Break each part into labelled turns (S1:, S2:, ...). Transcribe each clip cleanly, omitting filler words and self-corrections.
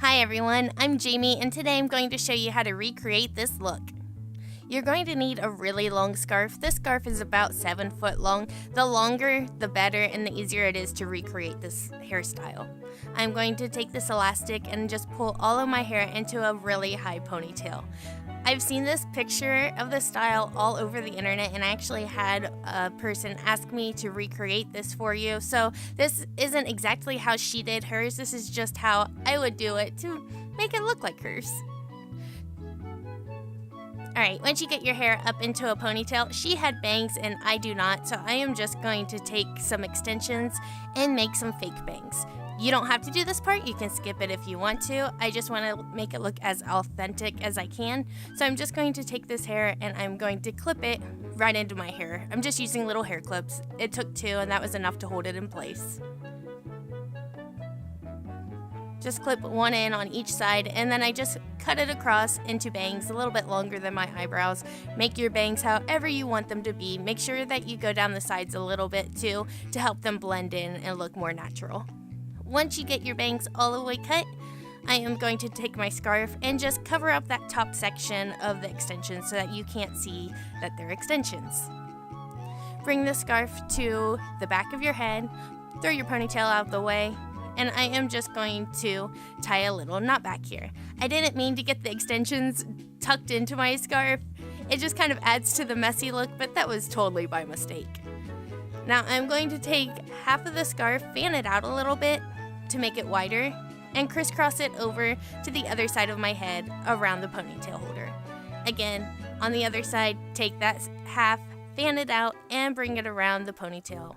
S1: Hi everyone, I'm Jamie and today I'm going to show you how to recreate this look. You're going to need a really long scarf. This scarf is about 7 foot long. The longer, the better, and the easier it is to recreate this hairstyle. I'm going to take this elastic and just pull all of my hair into a really high ponytail. I've seen this picture of this style all over the internet, and I actually had a person ask me to recreate this for you. So this isn't exactly how she did hers. This is just how I would do it to make it look like hers. Alright, once you get your hair up into a ponytail, she had bangs and I do not, so I am just going to take some extensions and make some fake bangs. You don't have to do this part, you can skip it if you want to. I just want to make it look as authentic as I can. So I'm just going to take this hair and I'm going to clip it right into my hair. I'm just using little hair clips. It took 2 and that was enough to hold it in place. Just clip one in on each side and then I just cut it across into bangs a little bit longer than my eyebrows. Make your bangs however you want them to be. Make sure that you go down the sides a little bit too to help them blend in and look more natural. Once you get your bangs all the way cut, I am going to take my scarf and just cover up that top section of the extensions so that you can't see that they're extensions. Bring the scarf to the back of your head, throw your ponytail out of the way, and I am just going to tie a little knot back here. I didn't mean to get the extensions tucked into my scarf. It just kind of adds to the messy look, but that was totally by mistake. Now I'm going to take half of the scarf, fan it out a little bit to make it wider, and crisscross it over to the other side of my head around the ponytail holder. Again, on the other side, take that half, fan it out, and bring it around the ponytail.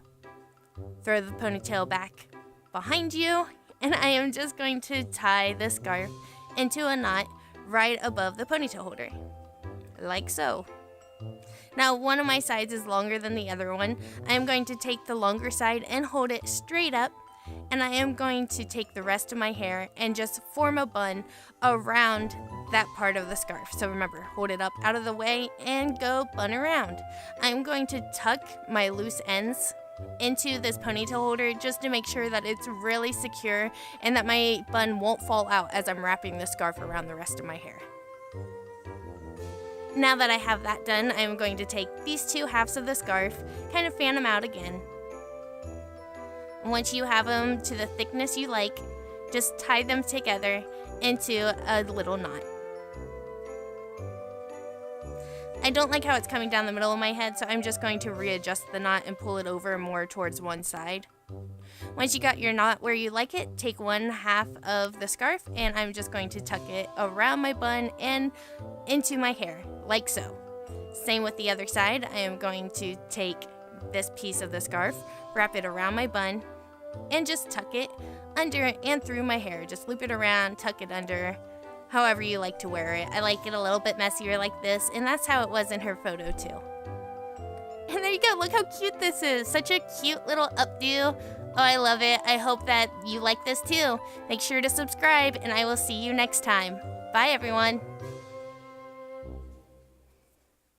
S1: Throw the ponytail back behind you, and I am just going to tie the scarf into a knot right above the ponytail holder, like so. Now one of my sides is longer than the other one. I am going to take the longer side and hold it straight up, and I am going to take the rest of my hair and just form a bun around that part of the scarf. So remember, hold it up out of the way and go bun around. I'm going to tuck my loose ends into this ponytail holder just to make sure that it's really secure and that my bun won't fall out as I'm wrapping the scarf around the rest of my hair. Now that I have that done, I'm going to take these 2 halves of the scarf, kind of fan them out again. Once you have them to the thickness you like, just tie them together into a little knot. I don't like how it's coming down the middle of my head, so I'm just going to readjust the knot and pull it over more towards one side. Once you got your knot where you like it, take 1/2 of the scarf and I'm just going to tuck it around my bun and into my hair, like so. Same with the other side. I am going to take this piece of the scarf, wrap it around my bun, and just tuck it under and through my hair. Just loop it around, tuck it under, however you like to wear it. I like it a little bit messier like this, and that's how it was in her photo too. And there you go, look how cute this is. Such a cute little updo. Oh, I love it. I hope that you like this too. Make sure to subscribe, and I will see you next time. Bye, everyone.